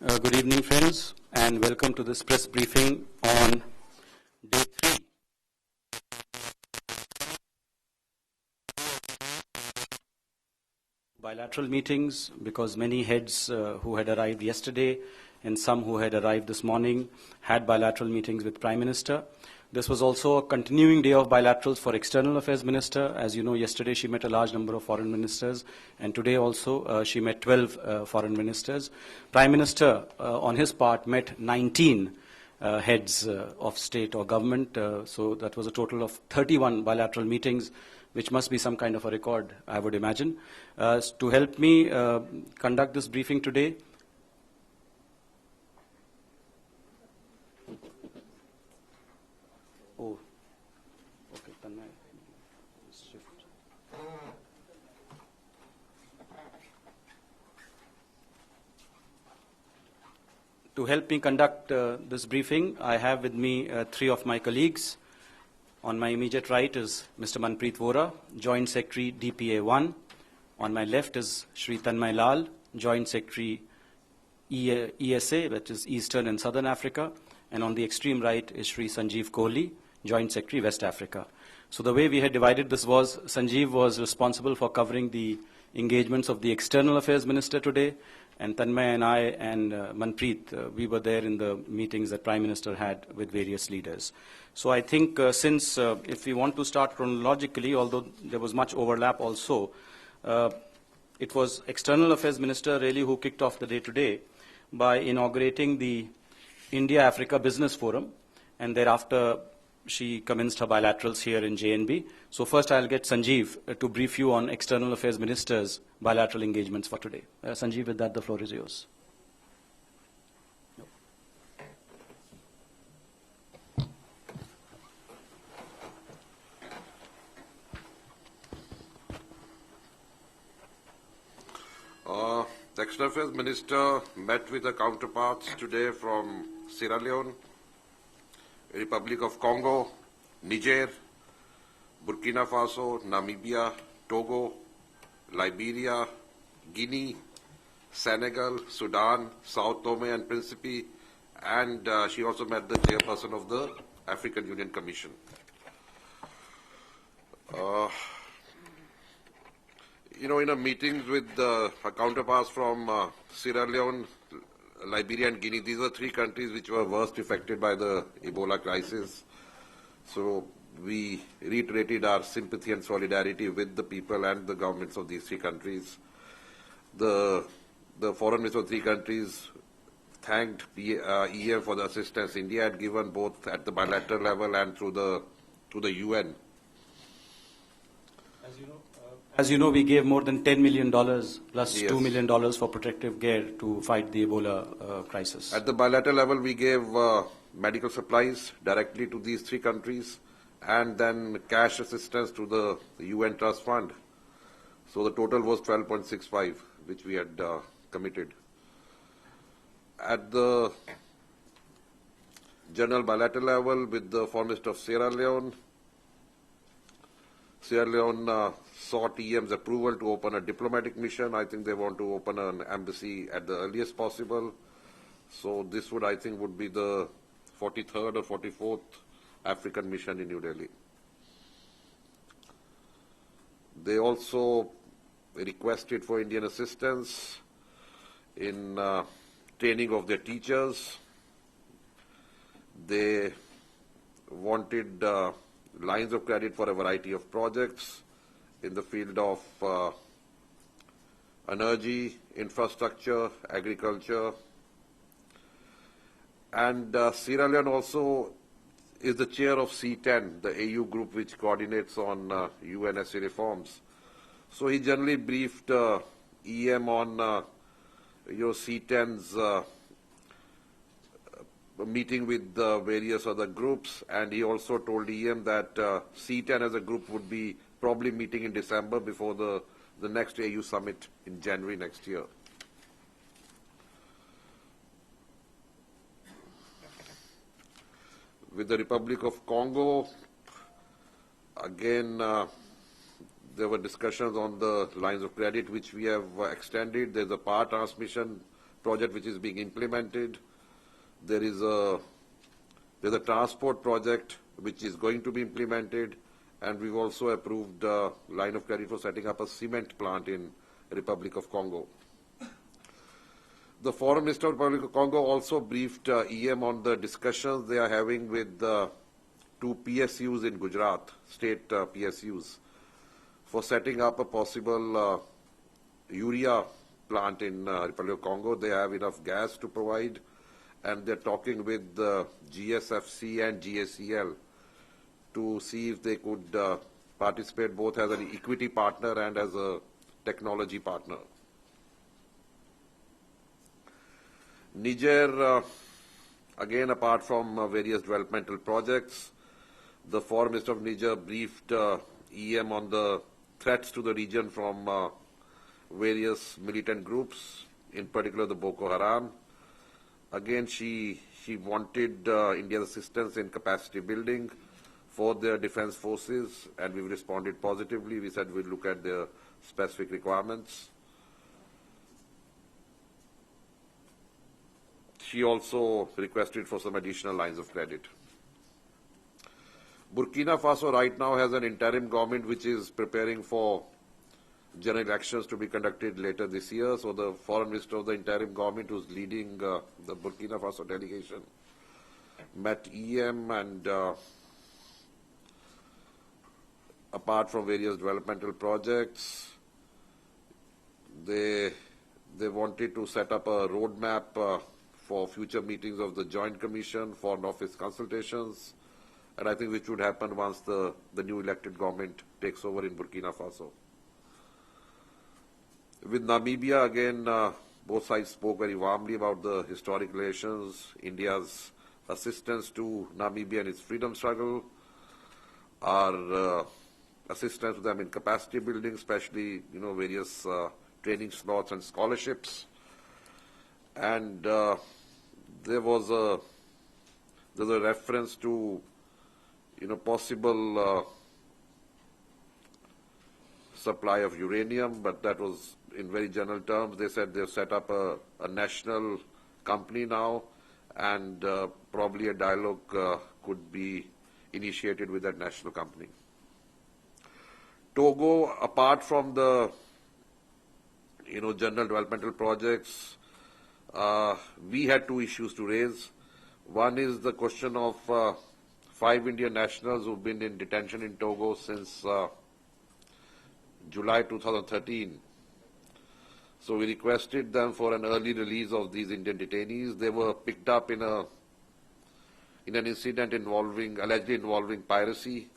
Good evening, friends, and welcome to this press briefing on day 3. Bilateral meetings, because many heads who had arrived yesterday and some who had arrived this morning had bilateral meetings with Prime Minister. This was also a continuing day of bilaterals for External Affairs Minister. As you know, yesterday she met a large number of foreign ministers, and today also she met 12 foreign ministers. Prime Minister, on his part, met 19 heads of state or government, so that was a total of 31 bilateral meetings, which must be some kind of a record, I would imagine. To help me conduct this briefing today, To help me conduct this briefing, I have with me 3 of my colleagues. On my immediate right is Mr. Manpreet Vora, Joint Secretary DPA-1. On my left is Shri Tanmay Lal, Joint Secretary ESA, that is Eastern and Southern Africa. And on the extreme right is Shri Sanjeev Kohli, Joint Secretary West Africa. So the way we had divided this was, Sanjeev was responsible for covering the engagements of the External Affairs Minister today, and Tanmay and I and Manpreet, we were there in the meetings that Prime Minister had with various leaders. So I think since if we want to start chronologically, although there was much overlap also, it was External Affairs Minister really who kicked off the day today by inaugurating the India-Africa Business Forum, and thereafter she commenced her bilaterals here in JNB. So first I'll get Sanjeev to brief you on External Affairs Minister's bilateral engagements for today. Sanjeev, with that, the floor is yours. The External Affairs Minister met with her counterparts today from Sierra Leone, Republic of Congo, Niger, Burkina Faso, Namibia, Togo, Liberia, Guinea, Senegal, Sudan, Sao Tome and Principe, and she also met the chairperson of the African Union Commission. In her meetings with her counterparts from Sierra Leone, Liberia and Guinea, these are 3 countries which were worst affected by the Ebola crisis. So we reiterated our sympathy and solidarity with the people and the governments of these 3 countries. The foreign ministers of 3 countries thanked EM for the assistance India had given both at the bilateral level and through the UN. As you know, we gave more than $10 million plus yes. $2 million for protective gear to fight the Ebola crisis. At the bilateral level, we gave medical supplies directly to these 3 countries and then cash assistance to the UN Trust Fund. So the total was 12.65, which we had committed. At the general bilateral level with the Foreign Minister of Sierra Leone sought EM's approval to open a diplomatic mission. I think they want to open an embassy at the earliest possible. So this would, I think, would be the 43rd or 44th African mission in New Delhi. They also requested for Indian assistance in training of their teachers. They wanted lines of credit for a variety of projects in the field of energy, infrastructure, agriculture. And Sierra Leone also is the chair of C10, the AU group which coordinates on UNSA reforms. So he generally briefed EM on C10's meeting with various other groups, and he also told EM that C10 as a group would be probably meeting in December before the next AU summit in January next year. With the Republic of Congo, again, there were discussions on the lines of credit which we have extended. There's a power transmission project which is being implemented. There's a transport project which is going to be implemented, and we've also approved a line of credit for setting up a cement plant in Republic of Congo. The Foreign Minister of the Republic of Congo also briefed EM on the discussions they are having with two PSUs in Gujarat, state PSUs, for setting up a possible urea plant in Republic of Congo. They have enough gas to provide, and they're talking with GSFC and GACL to see if they could participate both as an equity partner and as a technology partner. Niger, again, apart from various developmental projects, the Foreign Minister of Niger briefed EM on the threats to the region from various militant groups, in particular the Boko Haram. Again, she wanted India's assistance in capacity building for their defense forces, and we've responded positively. We said we'll look at their specific requirements. She also requested for some additional lines of credit. Burkina Faso right now has an interim government which is preparing for general elections to be conducted later this year. So the Foreign Minister of the interim government, who's leading the Burkina Faso delegation, met EM, and apart from various developmental projects, they wanted to set up a roadmap for future meetings of the Joint Commission, Foreign Office consultations, and I think which would happen once the new elected government takes over in Burkina Faso. With Namibia, again, both sides spoke very warmly about the historic relations, India's assistance to Namibia in its freedom struggle, our assistance to them in capacity building, especially, various training slots and scholarships. And there was a reference to, possible supply of uranium, but that was in very general terms. They said they've set up a national company now, and probably a dialogue could be initiated with that national company. Togo, apart from the, general developmental projects, we had two issues to raise. One is the question of 5 Indian nationals who've been in detention in Togo since July 2013. So we requested them for an early release of these Indian detainees. They were picked up in an incident allegedly involving piracy.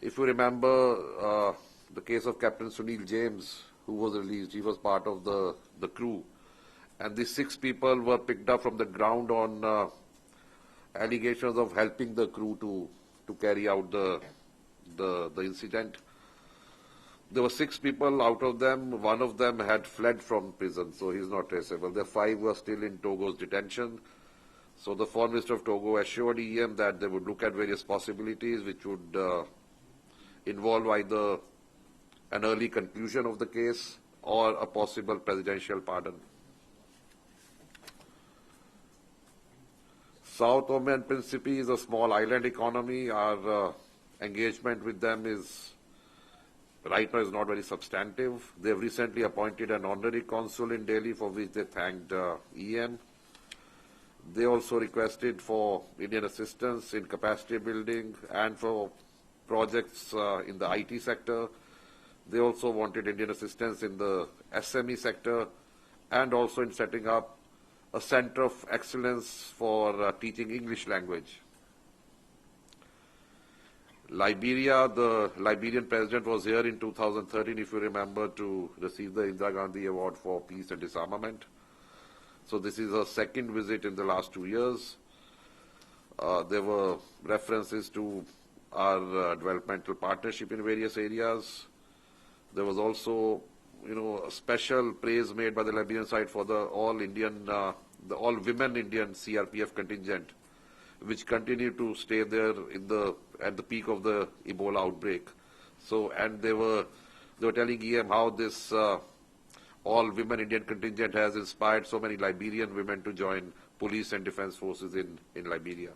If you remember the case of Captain Sunil James, who was released, he was part of the crew. And these 6 people were picked up from the ground on allegations of helping the crew to carry out the incident. There were 6 people. Out of them, one of them had fled from prison, so he's not traceable. The 5 were still in Togo's detention. So the Foreign Minister of Togo assured EM that they would look at various possibilities which would involve either an early conclusion of the case or a possible presidential pardon. Sao Tome and Principe is a small island economy. Our engagement with them right now is not very substantive. They have recently appointed an honorary consul in Delhi, for which they thanked EM. They also requested for Indian assistance in capacity building and for projects in the IT sector. They also wanted Indian assistance in the SME sector and also in setting up a center of excellence for teaching English language. Liberia, the Liberian president was here in 2013, if you remember, to receive the Indira Gandhi Award for Peace and Disarmament. So this is her second visit in the last 2 years. There were references to our developmental partnership in various areas. There was also, a special praise made by the Liberian side for the all-women Indian CRPF contingent, which continued to stay there at the peak of the Ebola outbreak. So, and they were telling EM how this all-women Indian contingent has inspired so many Liberian women to join police and defense forces in Liberia.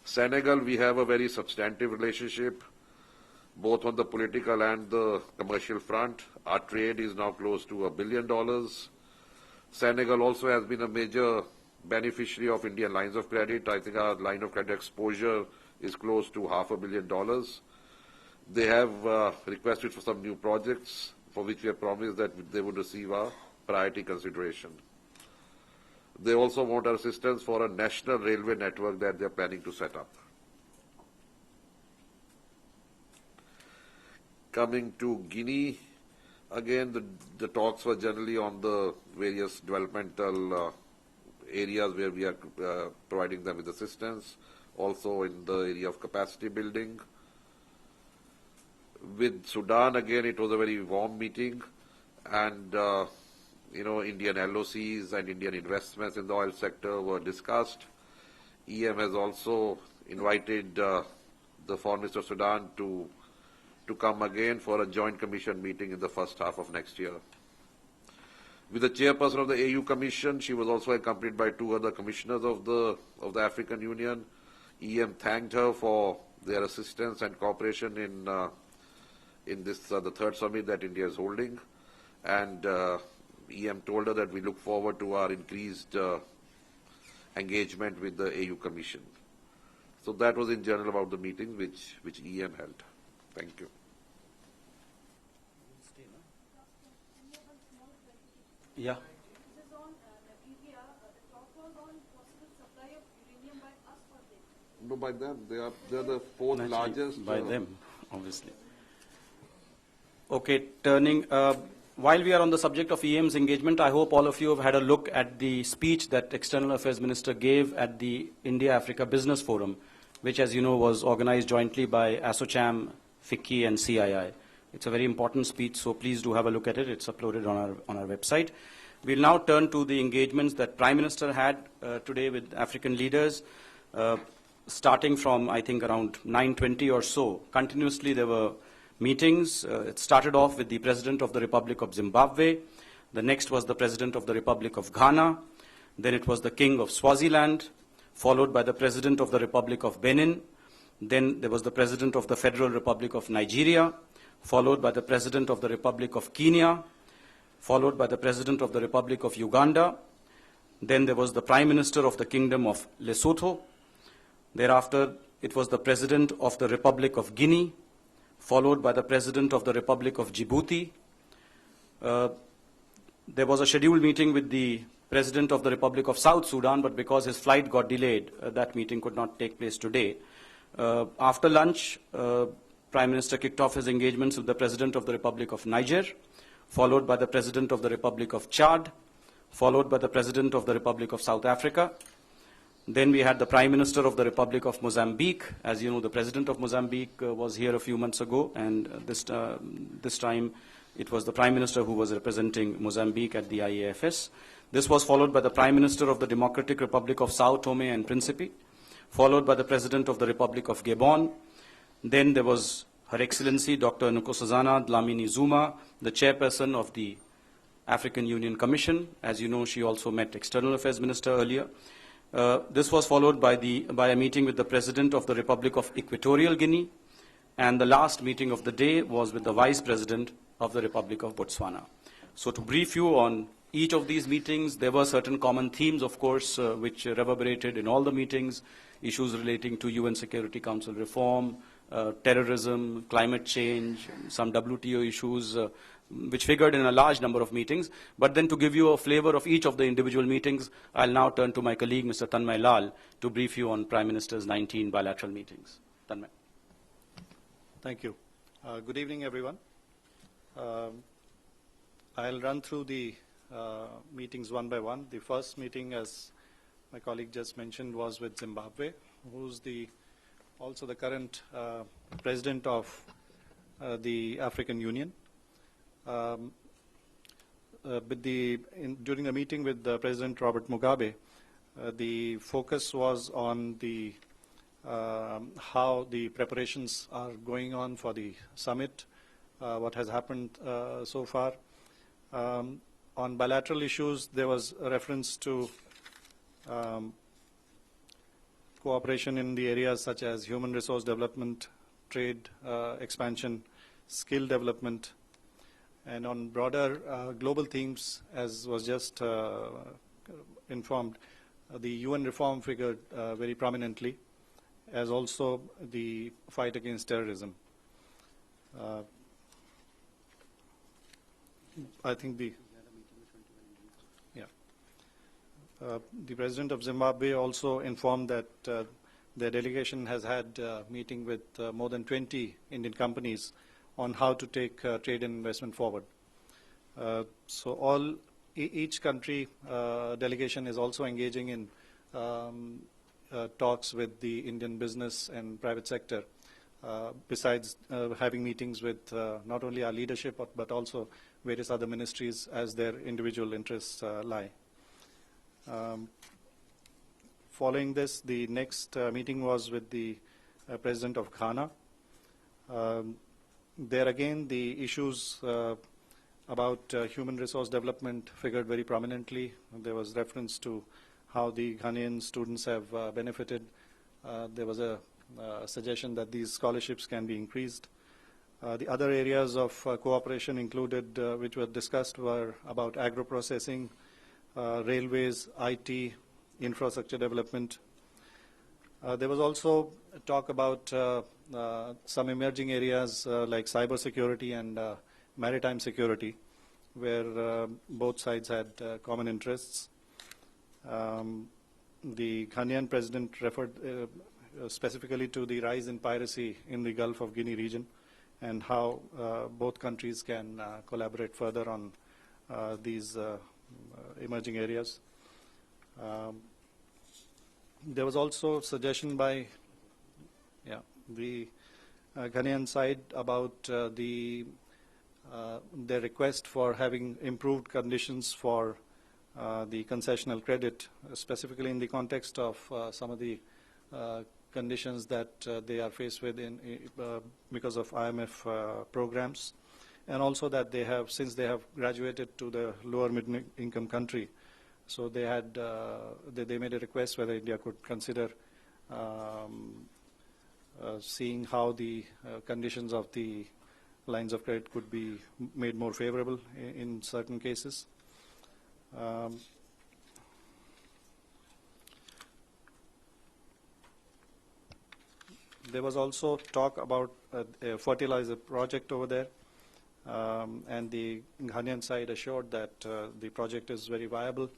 Senegal, we have a very substantive relationship, both on the political and the commercial front. Our trade is now close to $1 billion. Senegal also has been a major beneficiary of Indian lines of credit. I think our line of credit exposure is close to $500 million. They have requested for some new projects for which we have promised that they would receive our priority consideration. They also want our assistance for a national railway network that they are planning to set up. Coming to Guinea, again, the talks were generally on the various developmental areas where we are providing them with assistance, also in the area of capacity building. With Sudan, again, it was a very warm meeting, and Indian LOCs and Indian investments in the oil sector were discussed. EM has also invited the Foreign Minister of Sudan to come again for a joint commission meeting in the first half of next year. With the chairperson of the AU Commission, she was also accompanied by 2 other commissioners of the African Union. EM thanked her for their assistance and cooperation in this the third summit that India is holding, and EM told her that we look forward to our increased engagement with the AU Commission. So that was in general about the meeting which EM held. Thank you. Yeah. This is on Liberia. The talk was on possible supply of uranium by us or them. No, by them. They are the 4th largest. By them, obviously. Okay, turning. While we are on the subject of EM's engagement, I hope all of you have had a look at the speech that External Affairs Minister gave at the India-Africa Business Forum, which, as you know, was organized jointly by ASSOCHAM, FICCI, and CII. It's a very important speech, so please do have a look at it. It's uploaded on our website. We'll now turn to the engagements that Prime Minister had today with African leaders, starting from, I think, around 9:20 or so. Continuously, there were meetings. It started off with the President of the Republic of Zimbabwe. The next was the President of the Republic of Ghana. Then it was the King of Swaziland, followed by the President of the Republic of Benin. Then there was the President of the Federal Republic of Nigeria, followed by the President of the Republic of Kenya, followed by the President of the Republic of Uganda. Then there was the Prime Minister of the Kingdom of Lesotho. Thereafter, it was the President of the Republic of Guinea, followed by the President of the Republic of Djibouti. There was a scheduled meeting with the President of the Republic of South Sudan, but because his flight got delayed, that meeting could not take place today. After lunch, Prime Minister kicked off his engagements with the President of the Republic of Niger, followed by the President of the Republic of Chad, followed by the President of the Republic of South Africa. Then we had the Prime Minister of the Republic of Mozambique. As you know, the President of Mozambique was here a few months ago, and this time it was the Prime Minister who was representing Mozambique at the IAFS. This was followed by the Prime Minister of the Democratic Republic of Sao Tome and Principe, followed by the President of the Republic of Gabon. Then there was Her Excellency Dr. Nkosazana Dlamini Zuma, the chairperson of the African Union Commission. As you know, she also met External Affairs Minister earlier. This was followed by a meeting with the President of the Republic of Equatorial Guinea, and the last meeting of the day was with the Vice President of the Republic of Botswana. So to brief you on each of these meetings, there were certain common themes, of course, which reverberated in all the meetings, issues relating to UN Security Council reform, terrorism, climate change, some WTO issues, which figured in a large number of meetings. But then to give you a flavor of each of the individual meetings, I'll now turn to my colleague, Mr. Tanmay Lal, to brief you on Prime Minister's 19 bilateral meetings. Tanmay. Thank you. Good evening, everyone. I'll run through the meetings one by one. The first meeting, as my colleague just mentioned, was with Zimbabwe, who's also the current president of the African Union. During the meeting with President Robert Mugabe, the focus was on how the preparations are going on for the summit, what has happened so far. On bilateral issues, there was a reference to cooperation in the areas such as human resource development, trade expansion, skill development, and on broader global themes, as was just informed, the UN reform figured very prominently, as also the fight against terrorism. I think the President of Zimbabwe also informed that their delegation has had a meeting with more than 20 Indian companies on how to take trade and investment forward. So each country delegation is also engaging in talks with the Indian business and private sector, besides having meetings with not only our leadership but also various other ministries as their individual interests lie. Following this, the next meeting was with the President of Ghana. There again, the issues about human resource development figured very prominently. There was reference to how the Ghanaian students have benefited. There was a suggestion that these scholarships can be increased. The other areas of cooperation included, which were discussed, were about agro-processing, railways, IT, infrastructure development. There was also talk about some emerging areas like cybersecurity and maritime security, where both sides had common interests. The Ghanaian president referred specifically to the rise in piracy in the Gulf of Guinea region and how both countries can collaborate further on these emerging areas. There was also suggestion by the Ghanaian side about their request for having improved conditions for the concessional credit, specifically in the context of some of the conditions that they are faced with because of IMF programs, and also that they have, since they have graduated to the lower mid-income country, so they had they made a request whether India could consider seeing how the conditions of the lines of credit could be made more favorable in certain cases. There was also talk about a fertilizer project over there, and the Ghanaian side assured that the project is very viable,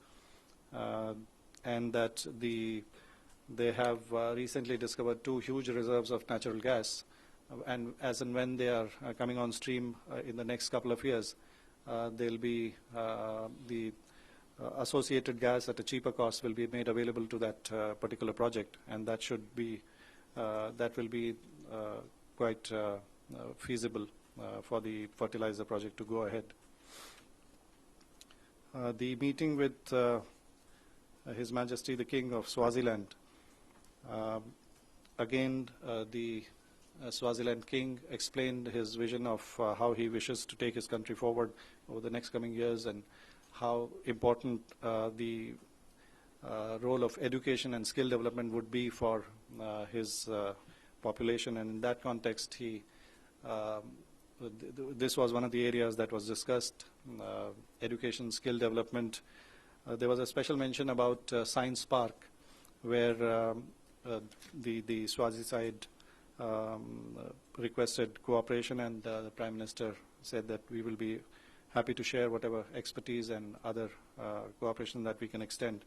and that they have recently discovered 2 huge reserves of natural gas, and as and when they are coming on stream in the next couple of years, they'll be the associated gas at a cheaper cost will be made available to that particular project, and that should be that will be quite feasible for the fertilizer project to go ahead. The meeting with His Majesty the King of Swaziland, again the Swaziland King explained his vision of how he wishes to take his country forward over the next coming years, and how important the role of education and skill development would be for his population. And in that context, this was one of the areas that was discussed, education, skill development. There was a special mention about Science Park, where the Swazi side requested cooperation, and the Prime Minister said that we will be happy to share whatever expertise and other cooperation that we can extend.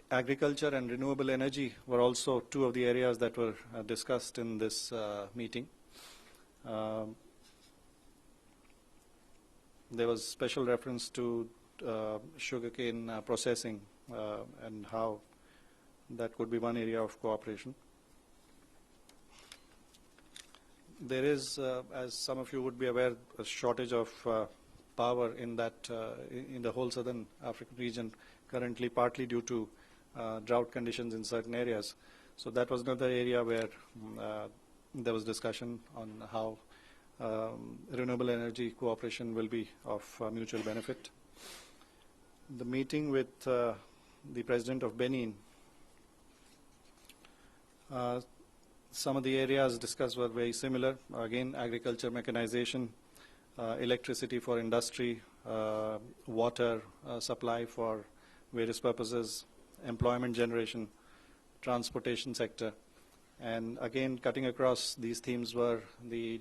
Agriculture and renewable energy were also 2 of the areas that were discussed in this meeting. There was special reference to sugarcane processing and how that could be one area of cooperation. There is, as some of you would be aware, a shortage of power in that in the whole southern African region currently, partly due to drought conditions in certain areas. So that was another area where there was discussion on how renewable energy cooperation will be of mutual benefit. The meeting with the President of Benin, some of the areas discussed were very similar. Again, agriculture, mechanization, electricity for industry, water supply for various purposes, employment generation, transportation sector. And again, cutting across these themes were the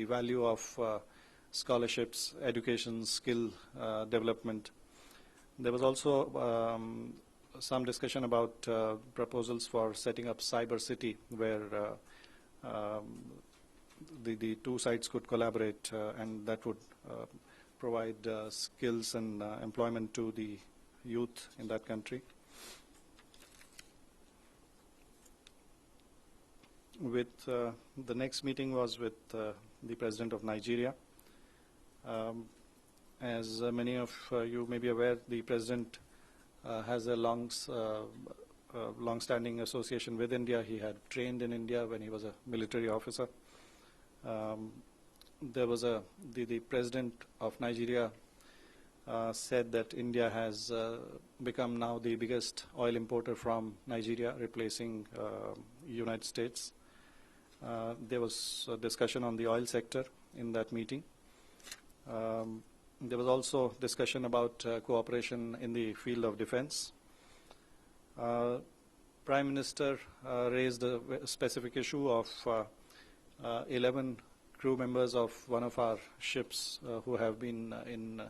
value of scholarships, education, skill development. There was also some discussion about proposals for setting up cyber city, where the two sides could collaborate, and that would provide skills and employment to the youth in that country. With the next meeting was with the President of Nigeria. As many of you may be aware, the President has a long-standing association with India. He had trained in India when he was a military officer. There was the President of Nigeria said that India has become now the biggest oil importer from Nigeria, replacing United States. There was a discussion on the oil sector in that meeting. There was also discussion about cooperation in the field of defense. Prime Minister raised a specific issue of 11 crew members of one of our ships who have been in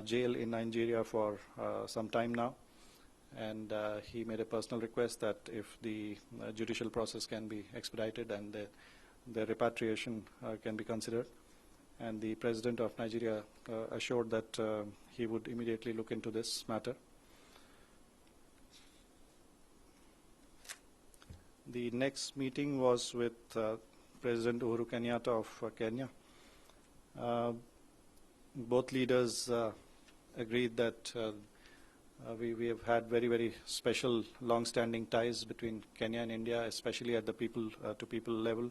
jail in Nigeria for some time now. And he made a personal request that if the judicial process can be expedited and the repatriation can be considered. And the President of Nigeria assured that he would immediately look into this matter. The next meeting was with President Uhuru Kenyatta of Kenya. Both leaders agreed that we have had very, very special long-standing ties between Kenya and India, especially at the people-to-people level,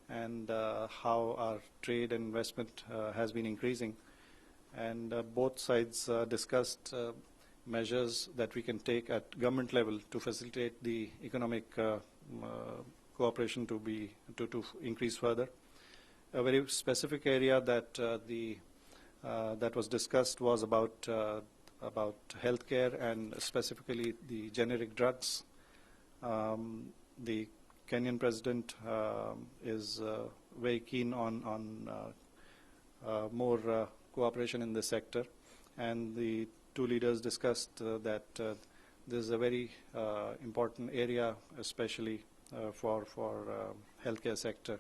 and how our trade and investment has been increasing. And both sides discussed measures that we can take at government level to facilitate the economic cooperation to increase further. A very specific area that that was discussed was about healthcare, and specifically the generic drugs. The Kenyan President is very keen on more cooperation in this sector, and the two leaders discussed that this is a very important area, especially for healthcare sector.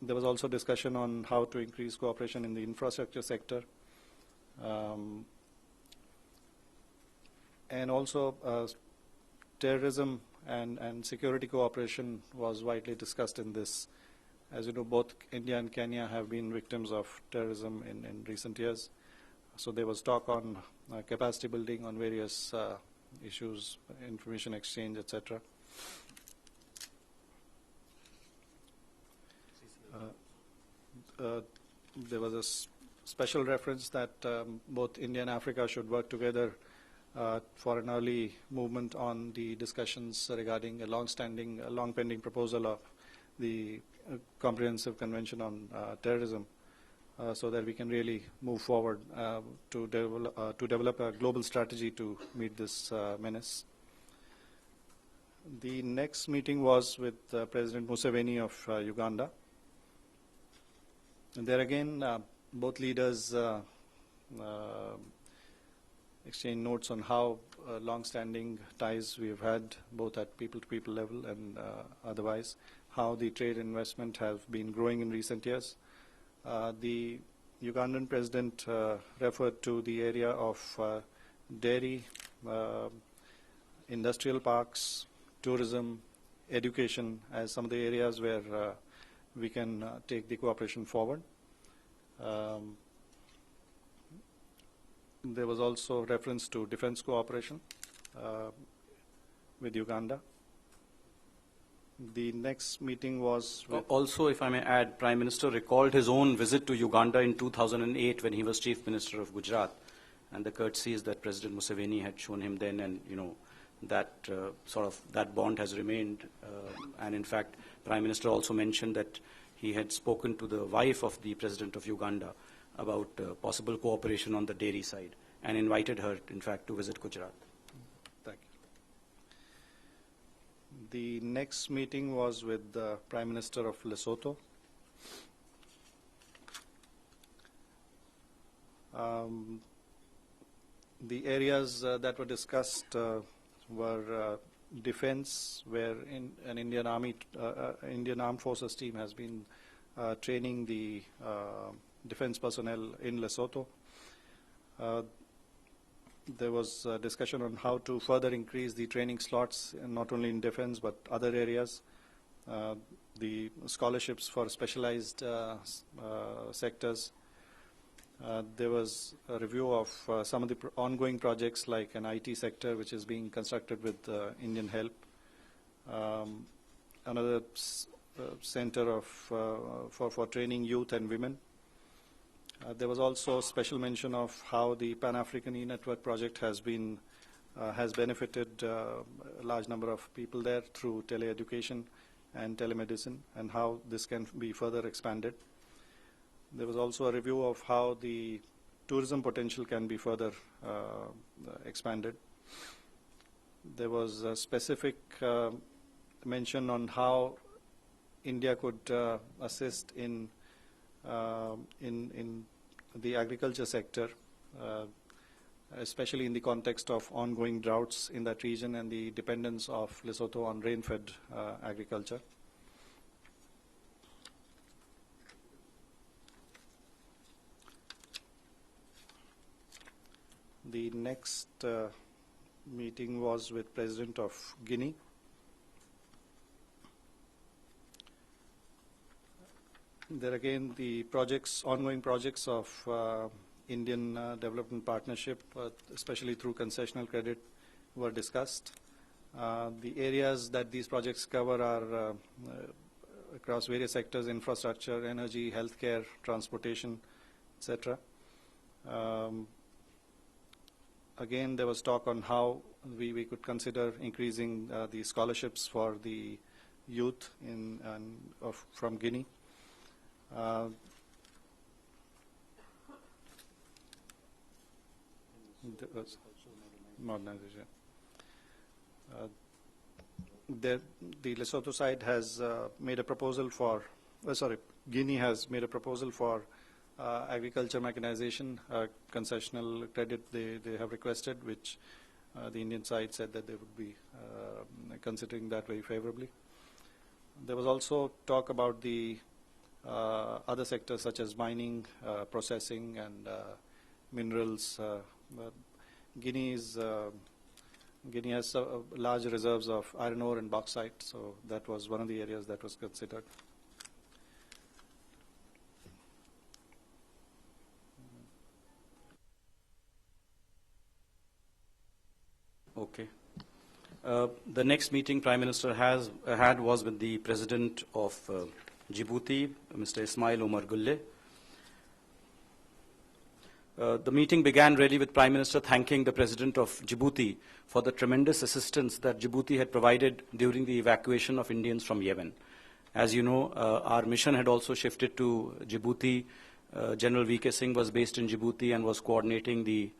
There was also discussion on how to increase cooperation in the infrastructure sector, and also terrorism and security cooperation was widely discussed in this. As you know, both India and Kenya have been victims of terrorism in recent years. So there was talk on capacity building on various issues, information exchange, etc. There was a special reference that both India and Africa should work together for an early movement on the discussions regarding a long-pending proposal of the Comprehensive Convention on Terrorism, so that we can really move forward to develop a global strategy to meet this menace. The next meeting was with President Museveni of Uganda. And there again, both leaders exchanged notes on how long-standing ties we have had, both at people-to-people level and otherwise, how the trade and investment have been growing in recent years. The Ugandan president referred to the area of dairy, industrial parks, tourism, education as some of the areas where we can take the cooperation forward. There was also reference to defense cooperation with Uganda. The next meeting was with, Also, if I may add, Prime Minister recalled his own visit to Uganda in 2008 when he was Chief Minister of Gujarat, and the courtesies that President Museveni had shown him then, and that that bond has remained. And in fact, Prime Minister also mentioned that he had spoken to the wife of the President of Uganda about possible cooperation on the dairy side, and invited her, in fact, to visit Gujarat. thank you. The next meeting was with the Prime Minister of Lesotho. The areas that were discussed were defense, where an Indian Armed Forces team has been training the defense personnel in Lesotho. There was a discussion on how to further increase the training slots, not only in defense but other areas. The scholarships for specialized sectors. There was a review of some of the ongoing projects, like an IT sector which is being constructed with Indian help. Another center for training youth and women. There was also special mention of how the Pan-African E-Network project has benefited a large number of people there through teleeducation and telemedicine, and how this can be further expanded. There was also a review of how the tourism potential can be further expanded. There was a specific mention on how India could assist in the agriculture sector, especially in the context of ongoing droughts in that region and the dependence of Lesotho on rain-fed agriculture. The next meeting was with President of Guinea. There again, the ongoing projects of Indian Development Partnership, especially through concessional credit, were discussed. The areas that these projects cover are across various sectors: infrastructure, energy, healthcare, transportation, etc. Again, there was talk on how we could consider increasing the scholarships for the youth from Guinea. Modernization. The Lesotho side has made a proposal for, Guinea has made a proposal for agriculture mechanization, concessional credit they have requested, which the Indian side said that they would be considering that very favorably. There was also talk about the other sectors such as mining, processing, and minerals. Guinea has large reserves of iron ore and bauxite, so that was one of the areas that was considered. Okay. The next meeting Prime Minister had was with the President of Djibouti, Mr. Ismail Omar Guelleh. The meeting began really with Prime Minister thanking the President of Djibouti for the tremendous assistance that Djibouti had provided during the evacuation of Indians from Yemen. As you know, our mission had also shifted to Djibouti. General V.K. Singh was based in Djibouti and was coordinating the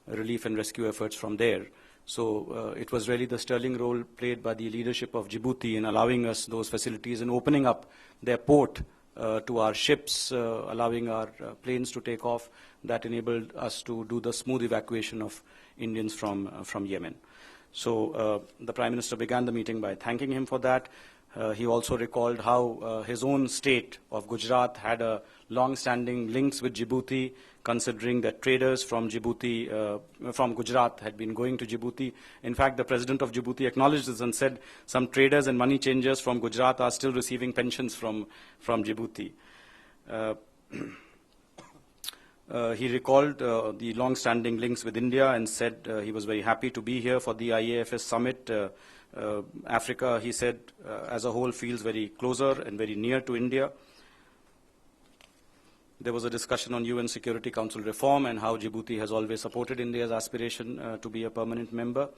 relief and rescue efforts from there. So it was really the sterling role played by the leadership of Djibouti in allowing us those facilities and opening up their port to our ships, allowing our planes to take off, that enabled us to do the smooth evacuation of Indians from Yemen. So the Prime Minister began the meeting by thanking him for that. He also recalled how his own state of Gujarat had a long-standing links with Djibouti, considering that traders from Djibouti, from Gujarat had been going to Djibouti. In fact, the President of Djibouti acknowledged this and said some traders and money changers from Gujarat are still receiving pensions from Djibouti. He recalled the long-standing links with India and said he was very happy to be here for the IAFS summit Africa, he said, as a whole feels very closer and very near to India. There was a discussion on UN Security Council reform and how Djibouti has always supported India's aspiration to be a permanent member.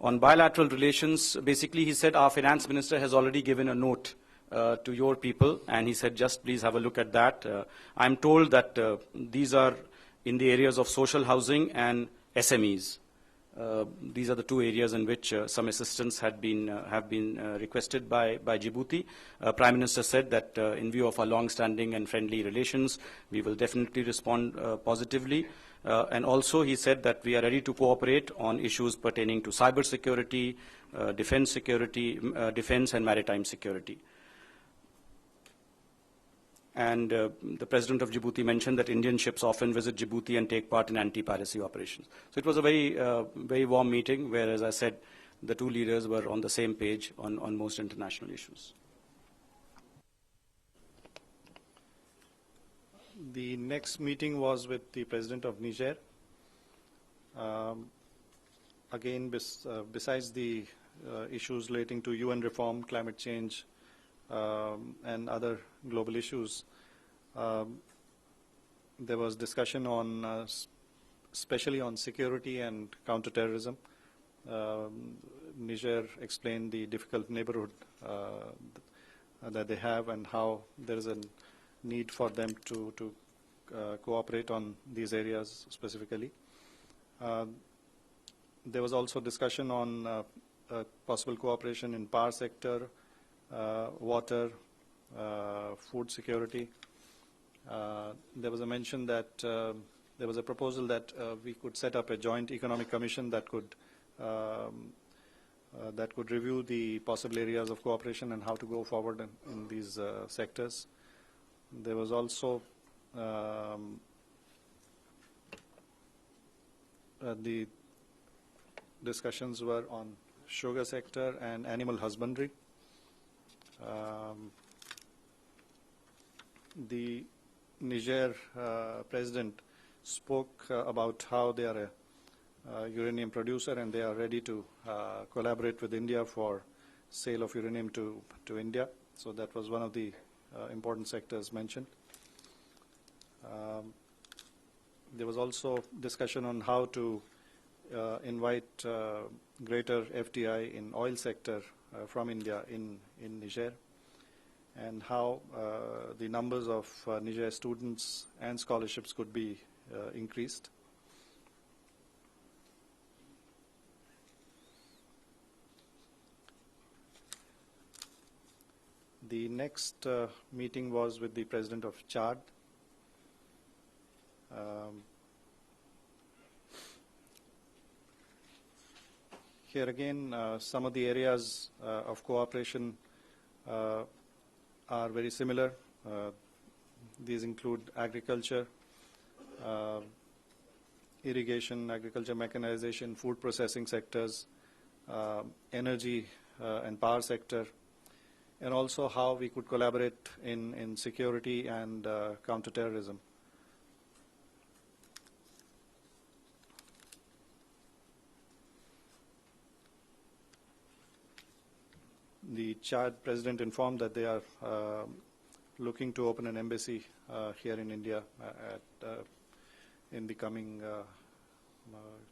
On bilateral relations, basically he said our finance minister has already given a note to your people, and he said just please have a look at that. I'm told that these are in the areas of social housing and SMEs. These are the two areas in which some assistance have been requested by Djibouti. Prime Minister said that in view of our long-standing and friendly relations, we will definitely respond positively. And also he said that we are ready to cooperate on issues pertaining to cyber security, defense and maritime security. And the President of Djibouti mentioned that Indian ships often visit Djibouti and take part in anti-piracy operations. So it was a very warm meeting where, as I said, the two leaders were on the same page on most international issues. The next meeting was with the President of Niger. Again, besides the issues relating to UN reform, climate change, and other global issues, there was discussion on, especially on security and counterterrorism. Niger explained the difficult neighborhood that they have and how there is a need for them to cooperate on these areas specifically. There was also discussion on possible cooperation in power sector, water, food security. There was a mention that there was a proposal that we could set up a joint economic commission that could review the possible areas of cooperation and how to go forward in these sectors. There was also the discussions were on sugar sector and animal husbandry. The Niger president spoke about how they are a uranium producer and they are ready to collaborate with India for sale of uranium to India. So that was one of the important sectors mentioned. There was also discussion on how to invite greater FDI in oil sector from India in Niger, and how the numbers of Niger students and scholarships could be increased. The next meeting was with the President of Chad. Here again, some of the areas of cooperation are very similar. These include agriculture, irrigation, agriculture mechanization, food processing sectors, energy and power sector, and also how we could collaborate in security and counterterrorism. The Chad president informed that they are looking to open an embassy here in India in the coming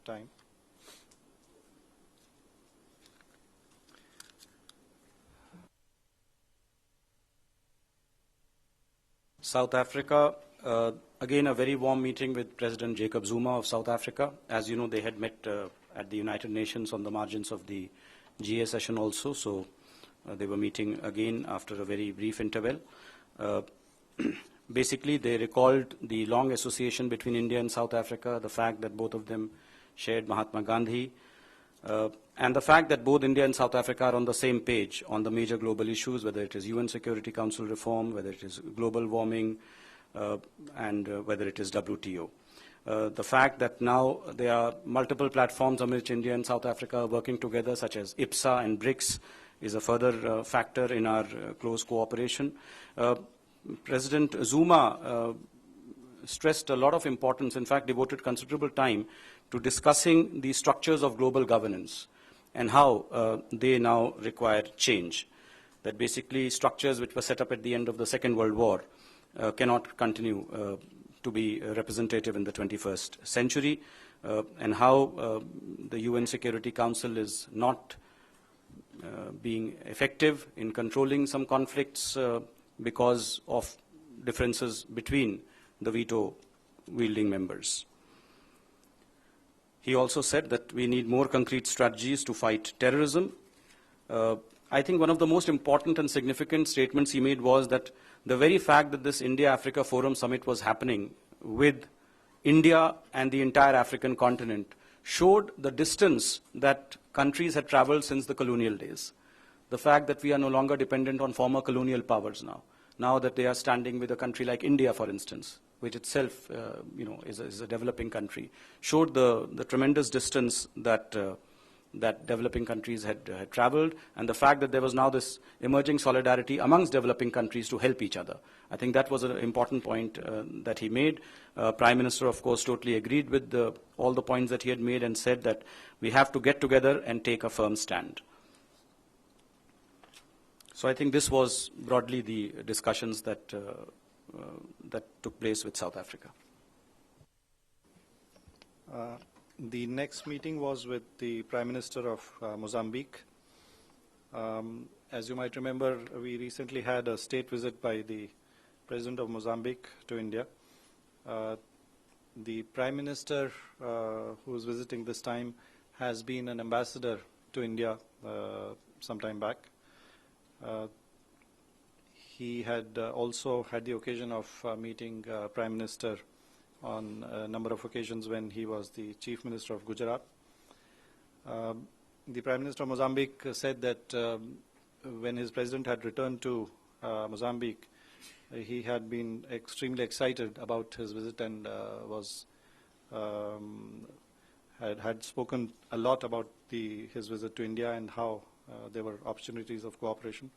time. South Africa, again a very warm meeting with President Jacob Zuma of South Africa. As you know, they had met at the United Nations on the margins of the GA session also, so they were meeting again after a very brief interval. Basically, they recalled the long association between India and South Africa, the fact that both of them shared Mahatma Gandhi, and the fact that both India and South Africa are on the same page on the major global issues, whether it is UN Security Council reform, whether it is global warming, and whether it is WTO. The fact that now there are multiple platforms on which India and South Africa are working together, such as IPSA and BRICS, is a further factor in our close cooperation. President Zuma stressed a lot of importance, in fact devoted considerable time to discussing the structures of global governance. and how they now require change. That basically structures which were set up at the end of the Second World War cannot continue to be representative in the 21st century, and how the UN Security Council is not being effective in controlling some conflicts because of differences between the veto-wielding members. He also said that we need more concrete strategies to fight terrorism. I think one of the most important and significant statements he made was that the very fact that this India-Africa Forum Summit was happening with India and the entire African continent showed the distance that countries had traveled since the colonial days. The fact that we are no longer dependent on former colonial powers now that they are standing with a country like India, for instance, which itself is a developing country, showed the tremendous distance that that developing countries had traveled, and the fact that there was now this emerging solidarity amongst developing countries to help each other. I think that was an important point that he made. Prime Minister, of course, totally agreed with all the points that he had made and said that we have to get together and take a firm stand. So I think this was broadly the discussions that took place with South Africa. The next meeting was with the Prime Minister of Mozambique. As you might remember, we recently had a state visit by the President of Mozambique to India. The Prime Minister who is visiting this time has been an ambassador to India some time back. He had also had the occasion of meeting Prime Minister on a number of occasions when he was the Chief Minister of Gujarat. The Prime Minister of Mozambique said that when his President had returned to Mozambique, he had been extremely excited about his visit and had spoken a lot about his visit to India and how there were opportunities of cooperation.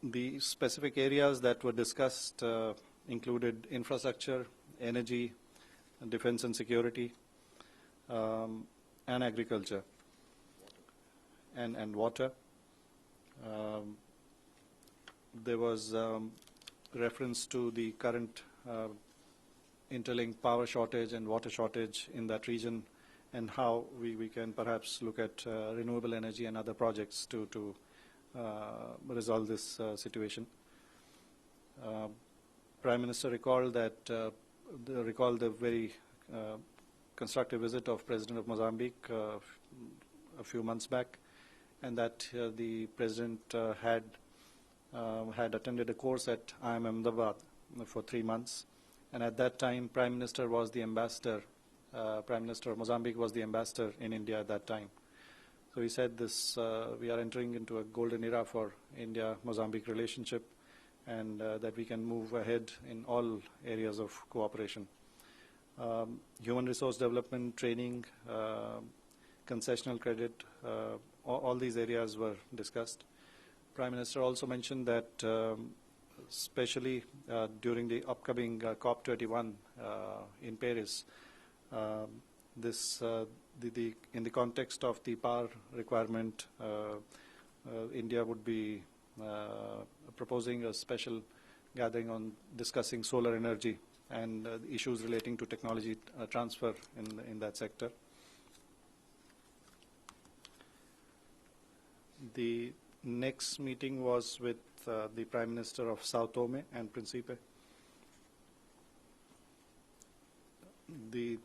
The specific areas that were discussed included infrastructure, energy, defense and security, and agriculture, and water. There was reference to the current interlinked power shortage and water shortage in that region, and how we can perhaps look at renewable energy and other projects to resolve this situation. Prime Minister recalled the very constructive visit of President of Mozambique a few months back, and that the President had attended a course at IIM Ahmedabad for 3 months, and at that time Prime Minister was the ambassador. Prime Minister of Mozambique was the ambassador in India at that time. So he said we are entering into a golden era for India-Mozambique relationship, and that we can move ahead in all areas of cooperation. Human resource development, training, concessional credit, all these areas were discussed. Prime Minister also mentioned that especially during the upcoming COP21 in Paris, in the context of the power requirement, India would be proposing a special gathering on discussing solar energy and issues relating to technology transfer in that sector. The next meeting was with the Prime Minister of Sao Tome and Principe. The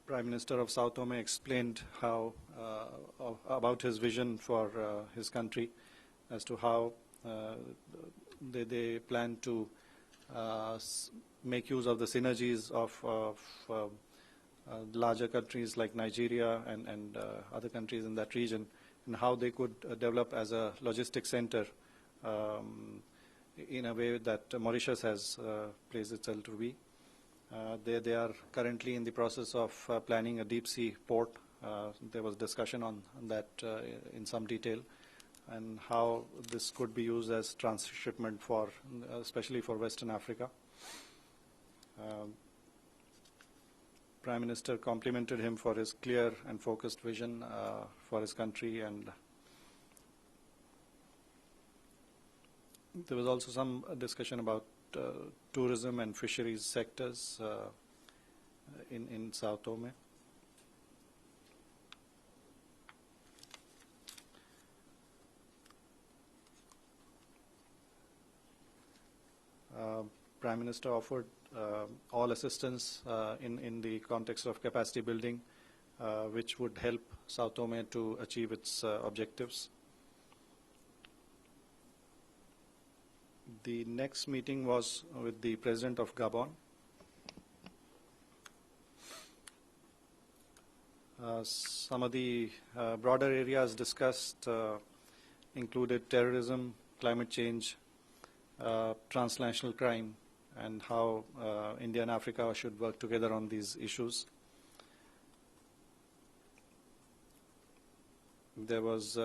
Prime Minister of Sao Tome explained about his vision for his country, as to how they plan to make use of the synergies of larger countries like Nigeria and other countries in that region, and how they could develop as a logistics center in a way that Mauritius has placed itself to be. They are currently in the process of planning a deep sea port. There was discussion on that in some detail, and how this could be used as transshipment for, especially for Western Africa. Prime Minister complimented him for his clear and focused vision for his country, and there was also some discussion about tourism and fisheries sectors in Sao Tome. Prime Minister offered all assistance in the context of capacity building, which would help Sao Tome to achieve its objectives. The next meeting was with the President of Gabon. Some of the broader areas discussed included terrorism, climate change, transnational crime, and how India and Africa should work together on these issues. There was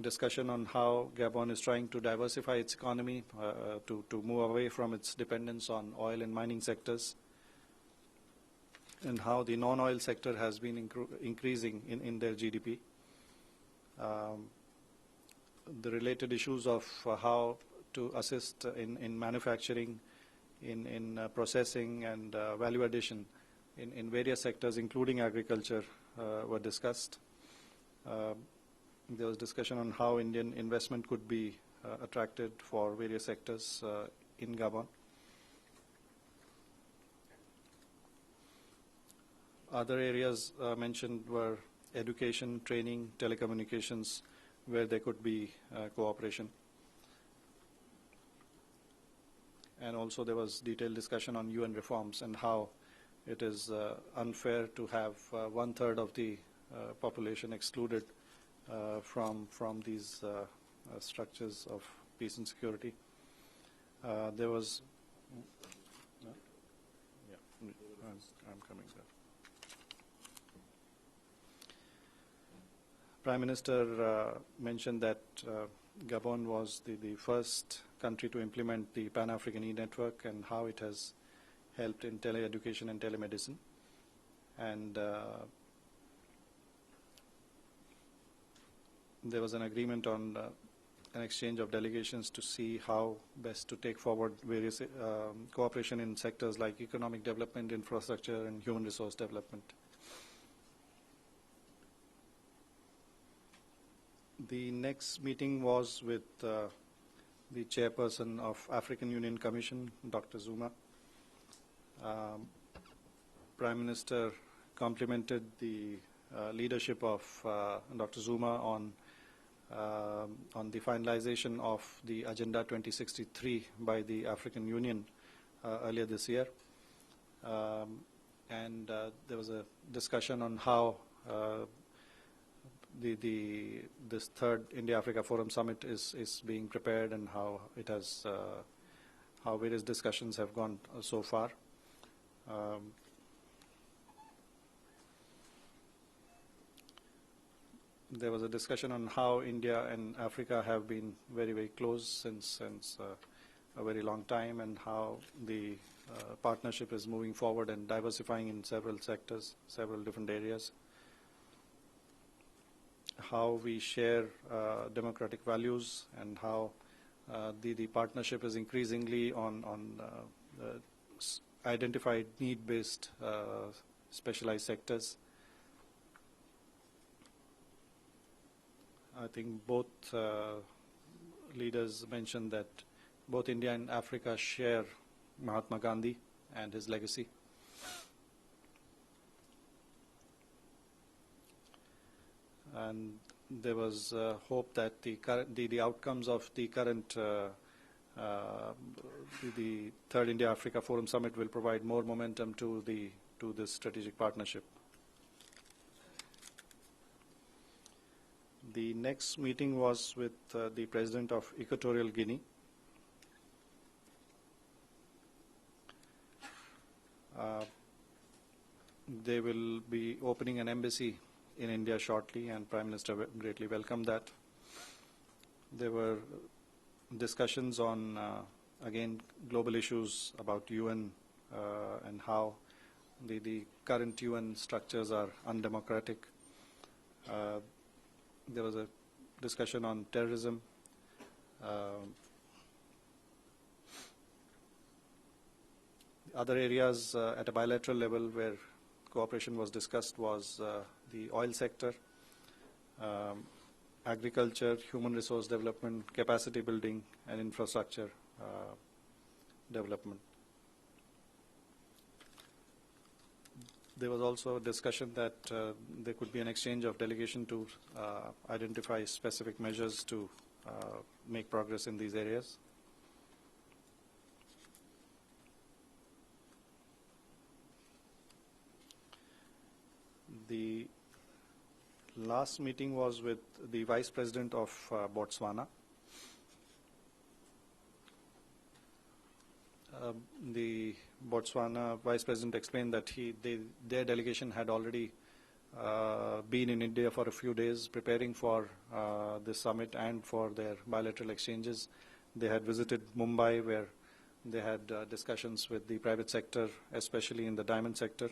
discussion on how Gabon is trying to diversify its economy to move away from its dependence on oil and mining sectors, and how the non-oil sector has been increasing in their GDP. The related issues of how to assist in manufacturing, in processing and value addition in various sectors, including agriculture, were discussed. There was discussion on how Indian investment could be attracted for various sectors in Gabon. Other areas mentioned were education, training, telecommunications, where there could be cooperation. And also there was detailed discussion on UN reforms and how it is unfair to have 1/3 of the population excluded from these structures of peace and security. There was, I'm coming there. Prime Minister mentioned that Gabon was the first country to implement the Pan-African e-network and how it has helped in tele-education and telemedicine. And there was an agreement on an exchange of delegations to see how best to take forward various cooperation in sectors like economic development, infrastructure, and human resource development. The next meeting was with the chairperson of African Union Commission, Dr. Zuma. Prime Minister complimented the leadership of Dr. Zuma on the finalization of the Agenda 2063 by the African Union earlier this year. And there was a discussion on how this third India-Africa Forum Summit is being prepared and how it has how various discussions have gone so far. There was a discussion on how India and Africa have been very, very close since a very long time, and how the partnership is moving forward and diversifying in several sectors, several different areas. How we share democratic values, and how the partnership is increasingly on identified need-based specialized sectors. I think both leaders mentioned that both India and Africa share Mahatma Gandhi and his legacy. And there was hope that the outcomes of the current the Third India-Africa Forum Summit will provide more momentum to this strategic partnership. The next meeting was with the President of Equatorial Guinea. They will be opening an embassy in India shortly, and Prime Minister greatly welcomed that. There were discussions on, again, global issues about UN and how the current UN structures are undemocratic. There was a discussion on terrorism. Other areas at a bilateral level where cooperation was discussed was the oil sector, agriculture, human resource development, capacity building, and infrastructure development. There was also a discussion that there could be an exchange of delegation to identify specific measures to make progress in these areas. The last meeting was with the Vice President of Botswana. The Botswana Vice President explained that their delegation had already been in India for a few days preparing for this summit and for their bilateral exchanges. They had visited Mumbai where they had discussions with the private sector, especially in the diamond sector.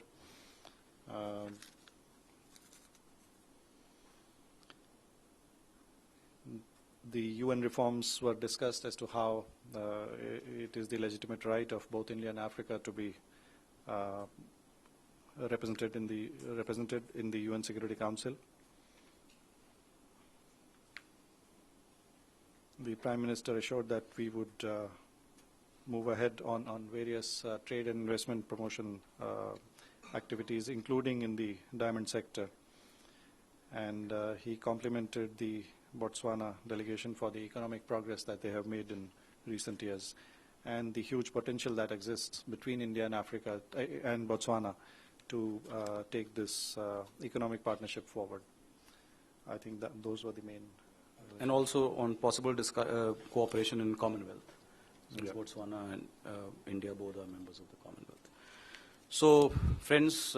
The UN reforms were discussed as to how it is the legitimate right of both India and Africa to be represented in the UN Security Council. The Prime Minister assured that we would move ahead on various trade and investment promotion activities, including in the diamond sector. And he complimented the Botswana delegation for the economic progress that they have made in recent years and the huge potential that exists between India and Africa and Botswana to take this economic partnership forward. I think that those were the main. And also on possible cooperation in Commonwealth, since Yeah. Botswana and India both are members of the Commonwealth. So, friends,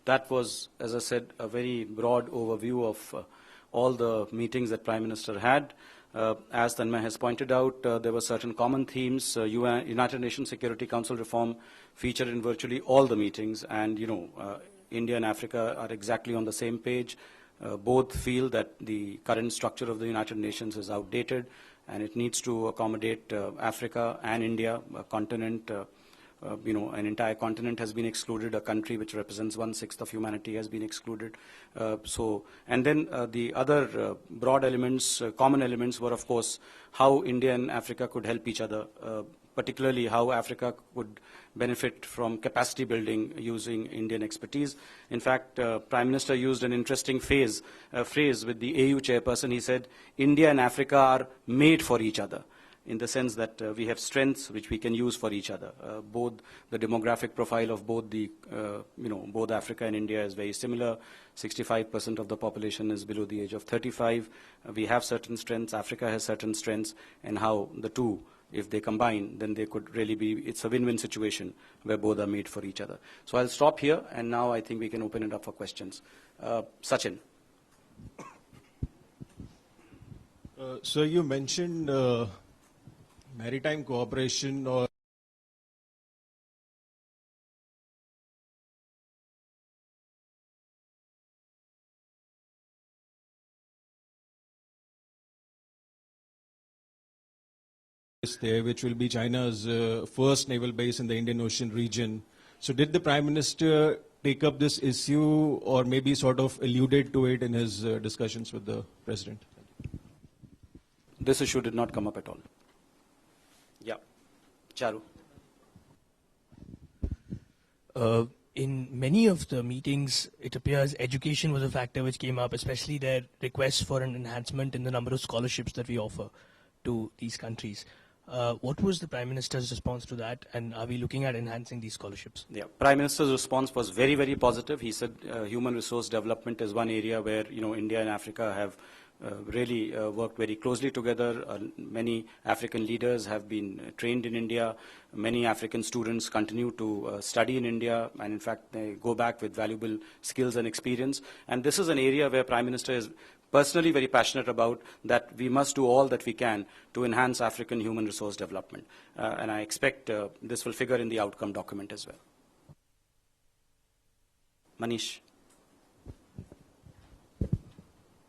that was, as I said, a very broad overview of all the meetings that Prime Minister had. As Tanmay has pointed out, there were certain common themes. United Nations Security Council reform featured in virtually all the meetings, and India and Africa are exactly on the same page. Both feel that the current structure of the United Nations is outdated, and it needs to accommodate Africa and India, a continent. An entire continent has been excluded. A country which represents 1/6 of humanity has been excluded. And then the other broad elements, common elements, were of course how India and Africa could help each other, particularly how Africa could benefit from capacity building using Indian expertise. In fact, Prime Minister used an interesting phrase with the AU chairperson. He said, "India and Africa are made for each other," in the sense that we have strengths which we can use for each other. Both the demographic profile of both Africa and India is very similar. 65% of the population is below the age of 35. We have certain strengths. Africa has certain strengths, and how the two, if they combine, then they could really be, it's a win-win situation where both are made for each other. So I'll stop here, and now I think we can open it up for questions. Sachin. So you mentioned maritime cooperation or there, which will be China's first naval base in the Indian Ocean region. So did the Prime Minister take up this issue or maybe sort of alluded to it in his discussions with the President? This issue did not come up at all. Yeah. Charu. In many of the meetings, it appears education was a factor which came up, especially their request for an enhancement in the number of scholarships that we offer to these countries. What was the Prime Minister's response to that, and are we looking at enhancing these scholarships? Yeah, Prime Minister's response was very, very positive. He said human resource development is one area where India and Africa have really worked very closely together. Many African leaders have been trained in India. Many African students continue to study in India, and in fact they go back with valuable skills and experience. And this is an area where Prime Minister is personally very passionate about, that we must do all that we can to enhance African human resource development. And I expect this will figure in the outcome document as well. Manish.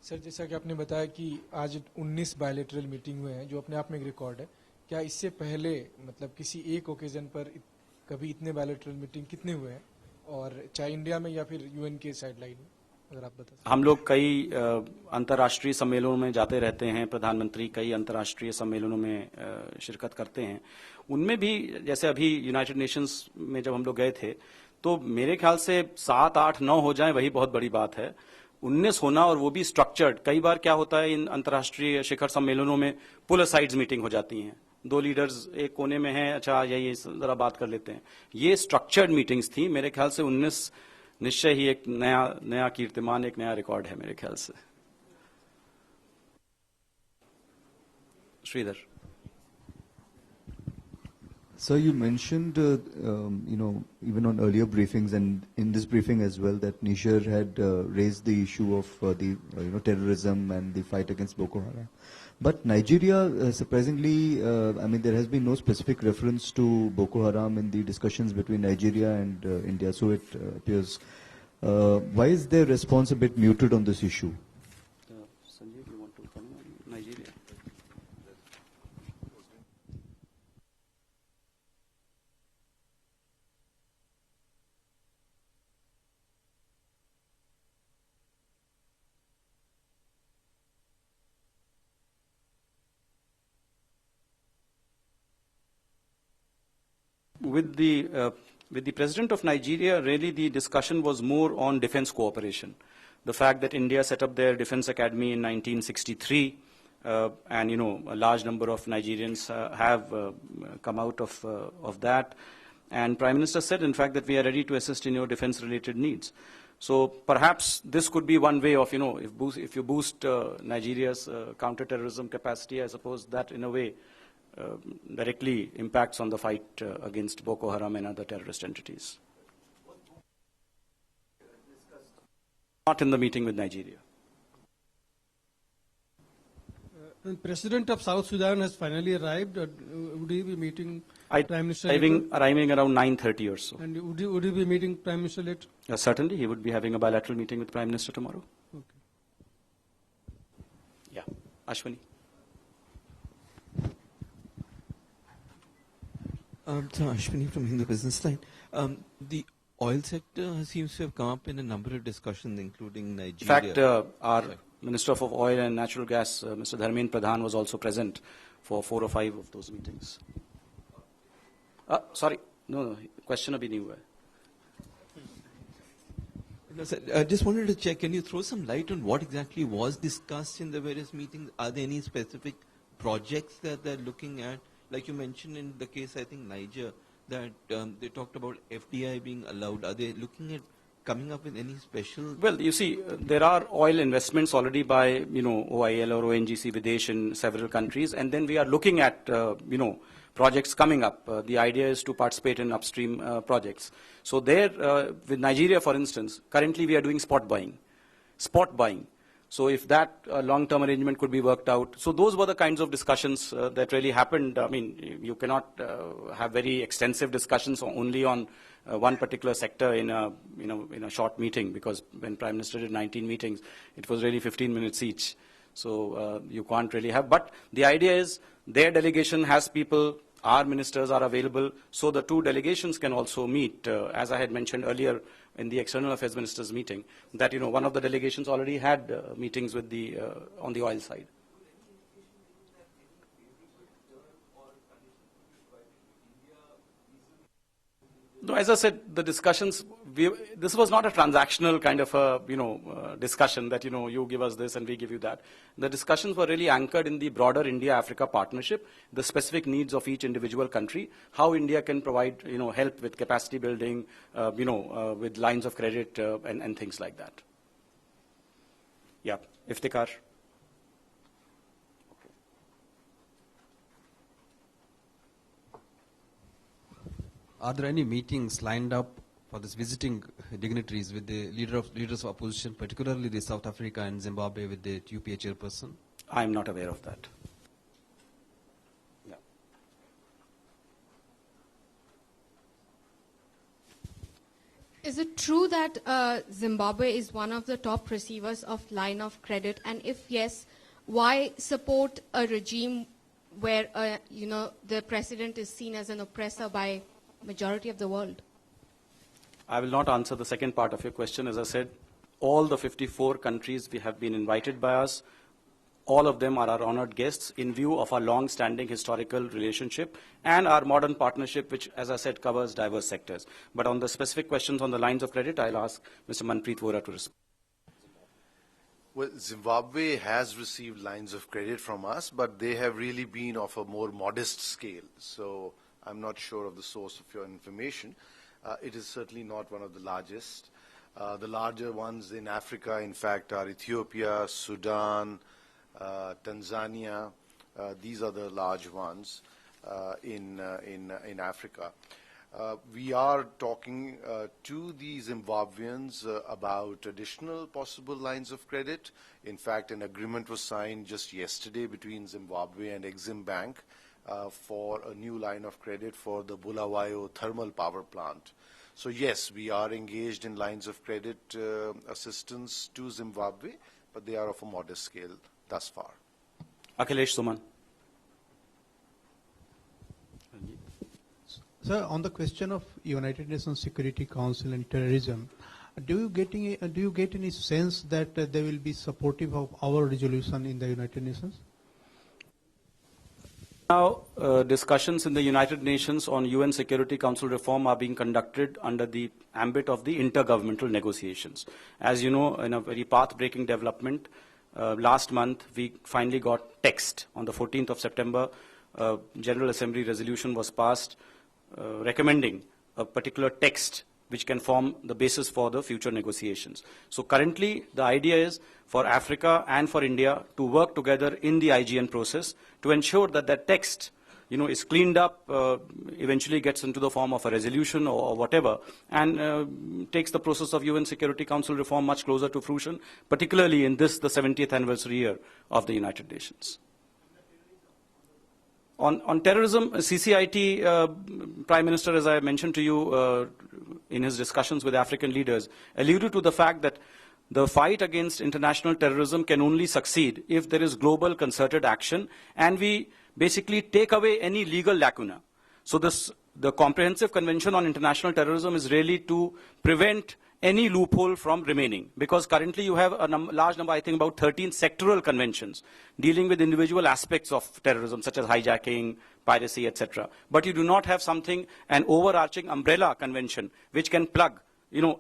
Sir जैसा कि आपने बताया कि आज 19 bilateral meeting हुए हैं जो अपने आप में एक रिकॉर्ड है, क्या इससे पहले मतलब किसी एक ओकेजन पर कभी इतने बायलैटरल मीटिंग कितने हुए हैं, और चाहे इंडिया में या फिर यूएन के साइडलाइन में, अगर आप बता सकें। हम लोग कई अंतर्राष्ट्रीय सम्मेलनों में जाते रहते हैं, प्रधानमंत्री कई अंतर्राष्ट्रीय सम्मेलनों में शिरकत करते हैं। उनमें भी जैसे अभी यूनाइटेड नेशंस में जब हम लोग गए थे तो मेरे ख्याल से 7, 8, 9 हो जाएं वही बहुत बड़ी बात है। 19 होना और वो भी स्ट्रक्चर्ड। कई बार क्या होता है इन अंतर्राष्ट्रीय शिखर सम्मेलनों में पुल असाइड्स मीटिंग हो जाती हैं, 2 लीडर्स एक कोने में हैं, अच्छा यही जरा बात कर लेते हैं। ये स्ट्रक्चर्ड मीटिंग्स थी। मेरे ख्याल से 19 निश्चय ही एक नया कीर्तिमान, एक नया रिकॉर्ड है मेरे ख्याल से। Shridhar. Sir, you mentioned, even on earlier briefings and in this briefing as well, that Niger had raised the issue of terrorism and the fight against Boko Haram. But Nigeria, surprisingly, there has been no specific reference to Boko Haram in the discussions between Nigeria and India, so it appears. Why is their response a bit muted on this issue? Sanjeev, you want to comment on Nigeria? With the president of Nigeria, really the discussion was more on defense cooperation. The fact that India set up their defense academy in 1963, and a large number of Nigerians have come out of that. And Prime Minister said, in fact, that we are ready to assist in your defense-related needs. So perhaps this could be one way of, if you boost Nigeria's counter-terrorism capacity, I suppose that in a way directly impacts on the fight against Boko Haram and other terrorist entities. Not in the meeting with Nigeria. The President of South Sudan has finally arrived. Would he be meeting Prime Minister Arriving around 9:30 or so. And would he be meeting Prime Minister later? Certainly, he would be having a bilateral meeting with Prime Minister tomorrow. Okay. Yeah. Ashwini. So Ashwini from Hindu Business Line. The oil sector seems to have come up in a number of discussions, including Nigeria. In fact, our Minister of Oil and Natural Gas, Mr. Dharmendra Pradhan, was also present for 4 or 5 of those meetings. Sorry, no, question abhi nahi hua hai. No, sir, I just wanted to check, can you throw some light on what exactly was discussed in the various meetings? Are there any specific projects that they're looking at? Like you mentioned in the case, I think, Niger, that they talked about FDI being allowed. Are they looking at coming up with any special? Well, you see, there are oil investments already by, OIL or ONGC Videsh in several countries, and then we are looking at, projects coming up. The idea is to participate in upstream projects. So there, with Nigeria, for instance, currently we are doing spot buying. So if that long-term arrangement could be worked out. So those were the kinds of discussions that really happened. I mean, you cannot have very extensive discussions only on one particular sector in a short meeting, because when Prime Minister did 19 meetings, it was really 15 minutes each. So you can't really have. But the idea is their delegation has people, our ministers are available, so the 2 delegations can also meet. As I had mentioned earlier in the External Affairs Ministers meeting, that one of the delegations already had meetings with the on the oil side. No, as I said, the discussions, this was not a transactional kind of a, discussion that, you give us this and we give you that. The discussions were really anchored in the broader India-Africa partnership, the specific needs of each individual country, how India can provide, help with capacity building, with lines of credit and things like that. Yeah, Iftikhar. Are there any meetings lined up for this visiting dignitaries with the leaders of opposition, particularly the South Africa and Zimbabwe, with the UPA chairperson? I am not aware of that. Yeah. Is it true that Zimbabwe is one of the top receivers of line of credit? And if yes, why support a regime where, the president is seen as an oppressor by majority of the world? I will not answer the second part of your question. As I said, all the 54 countries we have been invited by us. All of them are our honored guests in view of our long-standing historical relationship and our modern partnership, which, as I said, covers diverse sectors. But on the specific questions on the lines of credit, I'll ask Mr. Manpreet Vora to respond. Well, Zimbabwe has received lines of credit from us, but they have really been of a more modest scale. So I'm not sure of the source of your information. It is certainly not one of the largest. The larger ones in Africa, in fact, are Ethiopia, Sudan, Tanzania. These are the large ones in Africa. We are talking to the Zimbabweans about additional possible lines of credit. In fact, an agreement was signed just yesterday between Zimbabwe and Exim Bank for a new line of credit for the Bulawayo thermal power plant. So yes, we are engaged in lines of credit assistance to Zimbabwe, but they are of a modest scale thus far. Akhilesh Suman. Sir, on the question of United Nations Security Council and terrorism, do you get any sense that they will be supportive of our resolution in the United Nations? Now, discussions in the United Nations on UN Security Council reform are being conducted under the ambit of the intergovernmental negotiations. As you know, in a very path-breaking development, last month we finally got text. On the 14th of September, General Assembly resolution was passed recommending a particular text which can form the basis for the future negotiations. So currently, the idea is for Africa and for India to work together in the IGN process to ensure that that text, is cleaned up, eventually gets into the form of a resolution or whatever, and takes the process of UN Security Council reform much closer to fruition, particularly in this, the 70th anniversary year of the United Nations. On terrorism, CCIT Prime Minister, as I mentioned to you in his discussions with African leaders, alluded to the fact that the fight against international terrorism can only succeed if there is global concerted action and we basically take away any legal lacuna. So the Comprehensive Convention on International Terrorism is really to prevent any loophole from remaining, because currently you have a large number, I think about 13 sectoral conventions dealing with individual aspects of terrorism, such as hijacking, piracy, etc. But you do not have an overarching umbrella convention which can plug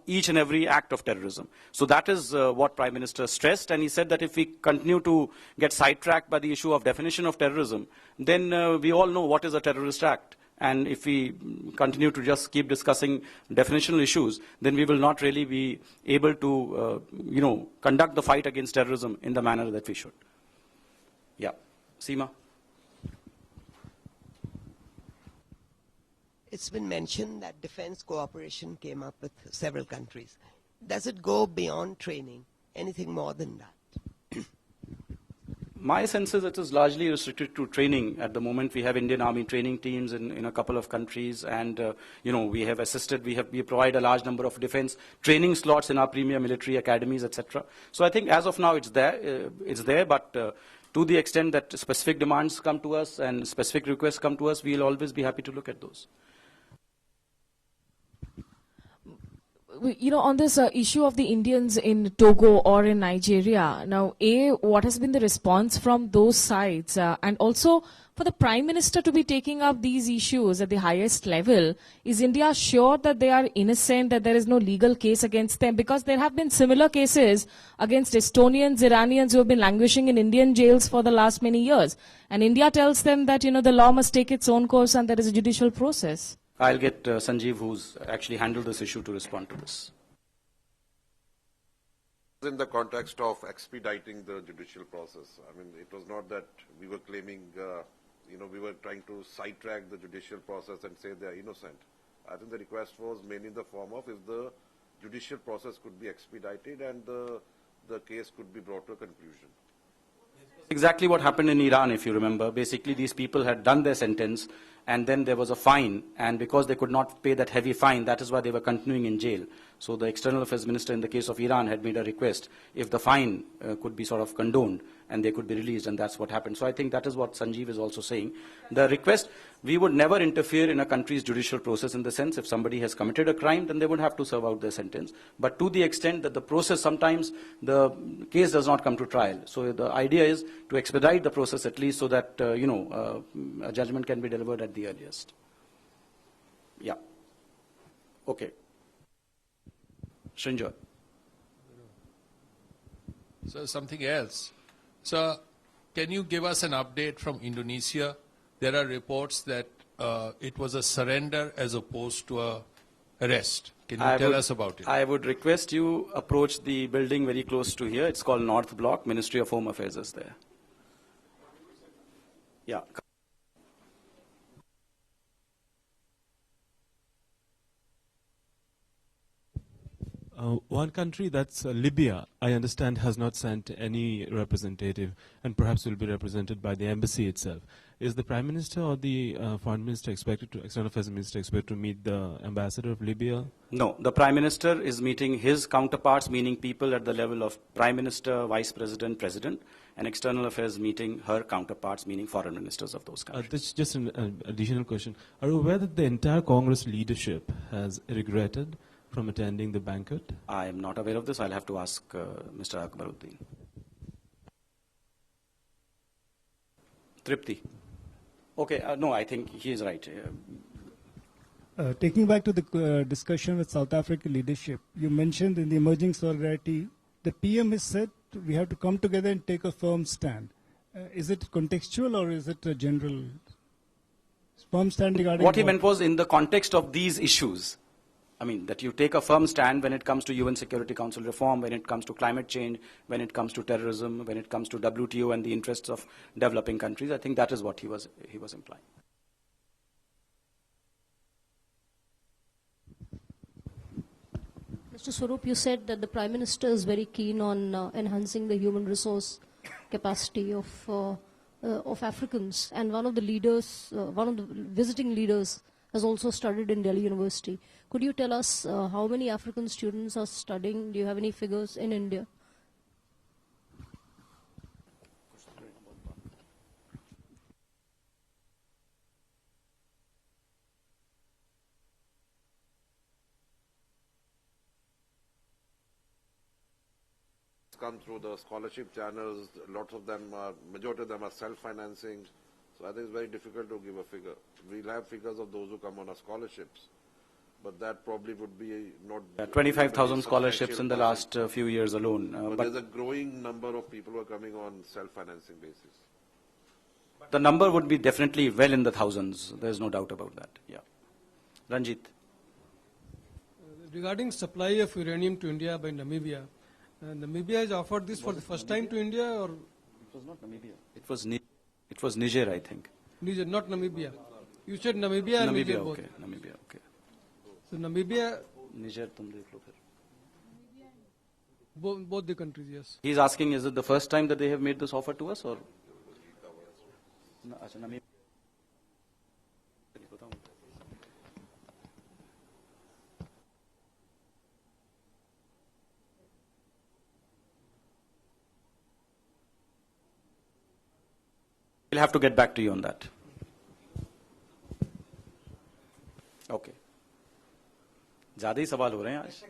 each and every act of terrorism. So that is what Prime Minister stressed, and he said that if we continue to get sidetracked by the issue of definition of terrorism, then we all know what is a terrorist act. And if we continue to just keep discussing definitional issues, then we will not really be able to, conduct the fight against terrorism in the manner that we should. Yeah. Seema. It's been mentioned that defense cooperation came up with several countries. Does it go beyond training? Anything more than that? My sense is it is largely restricted to training. At the moment, we have Indian Army training teams in a couple of countries, and we have assisted. We provide a large number of defense training slots in our premier military academies, etc. So I think as of now, it's there. But to the extent that specific demands come to us and specific requests come to us, we will always be happy to look at those. On this issue of the Indians in Togo or in Nigeria, now, what has been the response from those sides? And also, for the Prime Minister to be taking up these issues at the highest level, is India sure that they are innocent, that there is no legal case against them? Because there have been similar cases against Estonians, Iranians who have been languishing in Indian jails for the last many years. And India tells them that, the law must take its own course and there is a judicial process. I'll get Sanjeev, who's actually handled this issue, to respond to this. In the context of expediting the judicial process, I mean, it was not that we were claiming, we were trying to sidetrack the judicial process and say they are innocent. I think the request was mainly in the form of if the judicial process could be expedited and the case could be brought to a conclusion. Exactly what happened in Iran, if you remember. Basically, these people had done their sentence, and then there was a fine, and because they could not pay that heavy fine, that is why they were continuing in jail. So the External Affairs Minister in the case of Iran had made a request if the fine could be sort of condoned and they could be released, and that's what happened. So I think that is what Sanjeev is also saying. The request, we would never interfere in a country's judicial process in the sense if somebody has committed a crime, then they would have to serve out their sentence. But to the extent that the process, sometimes the case does not come to trial. So the idea is to expedite the process at least so that, a judgment can be delivered at the earliest. Yeah. Okay. Srinjoy. So something else. So can you give us an update from Indonesia? There are reports that it was a surrender as opposed to a arrest. Can you tell us about it? I would request you approach the building very close to here. It's called North Block. Ministry of Home Affairs is there. Yeah. One country, that's Libya, I understand has not sent any representative and perhaps will be represented by the embassy itself. Is the Prime Minister or the Foreign Minister External Affairs Minister expected to meet the ambassador of Libya? No, the Prime Minister is meeting his counterparts, meaning people at the level of Prime Minister, Vice President, President, and External Affairs meeting her counterparts, meaning foreign ministers of those countries. This is just an additional question. Are you aware that the entire Congress leadership has regretted from attending the banquet? I am not aware of this. I'll have to ask Mr. Akbaruddin. Tripti. Okay, no, I think he is right. Taking back to the discussion with South African leadership, you mentioned in the emerging solidarity, the PM has said we have to come together and take a firm stand. Is it contextual or is it a general firm stand regarding what he meant was in the context of these issues. I mean, that you take a firm stand when it comes to UN Security Council reform, when it comes to climate change, when it comes to terrorism, when it comes to WTO and the interests of developing countries. I think that is what he was implying. Mr. Swarup, you said that the Prime Minister is very keen on enhancing the human resource capacity of Africans, and one of the leaders, one of the visiting leaders, has also studied in Delhi University. Could you tell us how many African students are studying? Do you have any figures in India? Come through the scholarship channels. Lots of them are, majority of them are self-financing. So I think it's very difficult to give a figure. We'll have figures of those who come on our scholarships, but that probably would be not... 25,000 scholarships in the last few years alone. But there's a growing number of people who are coming on self-financing basis. The number would be definitely well in the thousands. There's no doubt about that. Yeah. Ranjit. Regarding supply of uranium to India by Namibia, Namibia has offered this for the first time to India, or? It was not Namibia. It was Niger, I think. Niger, not Namibia. You said Namibia and Niger both. Okay. Namibia, okay. So Namibia... Niger, tum dekh lo phir. Both the countries, yes. He's asking, is it the first time that they have made this offer to us, or? No, Namibia. We'll have to get back to you on that. Okay. ज़्यादा ही सवाल हो रहे हैं आज.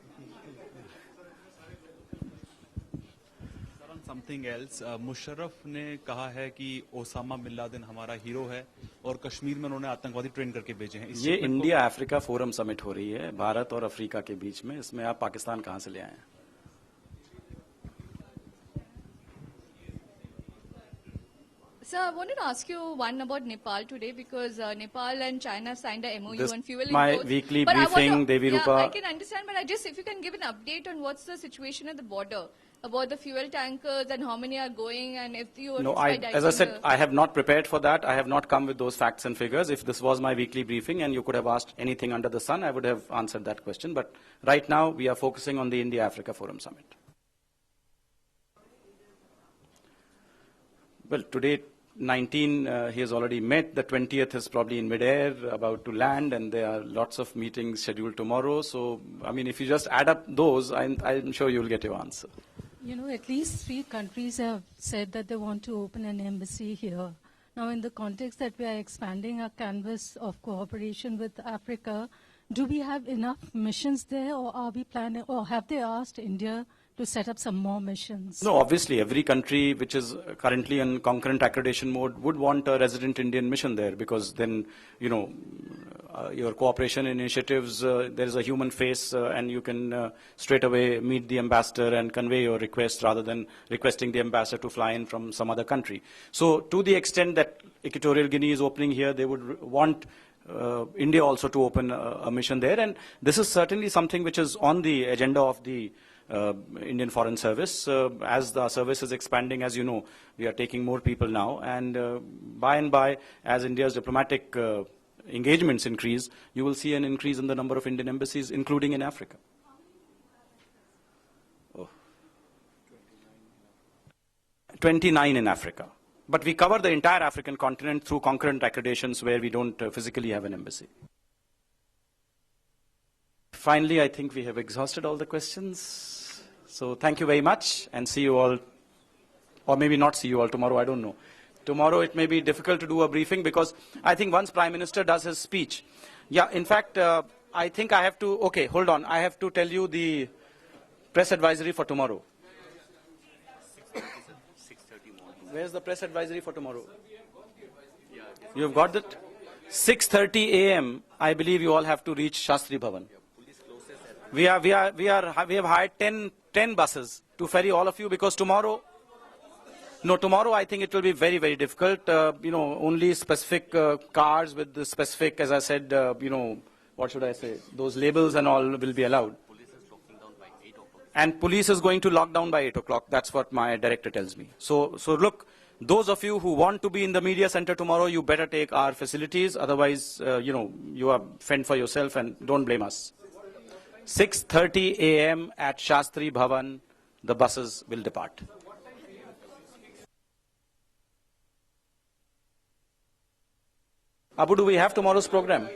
Something else. Musharraf ने कहा है कि ओसामा बिन लादेन हमारा हीरो है और कश्मीर में उन्होंने आतंकवादी ट्रेन करके भेजे हैं. ये इंडिया अफ्रीका फोरम समिट हो रही है भारत और अफ्रीका के बीच में. इसमें आप पाकिस्तान कहां से ले आए हैं? Sir, I wanted to ask you one about Nepal today because Nepal and China signed a MOU on fuel imports. My weekly briefing, Devi Rupa. Yeah, I can understand, but if you can give an update on what's the situation at the border about the fuel tankers and how many are going, and if you are as I said, I have not prepared for that. I have not come with those facts and figures. If this was my weekly briefing and you could have asked anything under the sun, I would have answered that question. But right now, we are focusing on the India-Africa Forum Summit. Well, today, 19 he has already met. The 20th is probably in midair, about to land, and there are lots of meetings scheduled tomorrow. So, I mean, if you just add up those, I'm sure you'll get your answer. You know, at least 3 countries have said that they want to open an embassy here. Now, in the context that we are expanding our canvas of cooperation with Africa, do we have enough missions there, or are we planning, or have they asked India to set up some more missions? No, obviously, every country which is currently in concurrent accreditation mode would want a resident Indian mission there, because then, you know, your cooperation initiatives, there is a human face, and you can straight away meet the ambassador and convey your request rather than requesting the ambassador to fly in from some other country. So, to the extent that Equatorial Guinea is opening here, they would want India also to open a mission there, and this is certainly something which is on the agenda of the Indian Foreign Service. As the service is expanding, as you know, we are taking more people now, and by and by, as India's diplomatic engagements increase, you will see an increase in the number of Indian embassies, including in Africa. 29 in Africa. But we cover the entire African continent through concurrent accreditations where we don't physically have an embassy. Finally, I think we have exhausted all the questions. So thank you very much, and see you all, or maybe not see you all tomorrow, I don't know. Tomorrow it may be difficult to do a briefing, because I think once Prime Minister does his speech, yeah, in fact, I think I have to, okay, hold on, I have to tell you the press advisory for tomorrow. Where's the press advisory for tomorrow? You have got that? 6:30 a.m. I believe you all have to reach Shastri Bhavan. We have hired 10 buses to ferry all of you, because tomorrow I think it will be very, very difficult. Only specific cars with the specific, as I said, what should I say? Those labels and all will be allowed. And police is going to lock down by 8 o'clock. That's what my director tells me. So look, those of you who want to be in the media center tomorrow, you better take our facilities. Otherwise, you are fend for yourself, and don't blame us. 6:30 a.m. at Shastri Bhavan, the buses will depart. Abu, do we have tomorrow's program?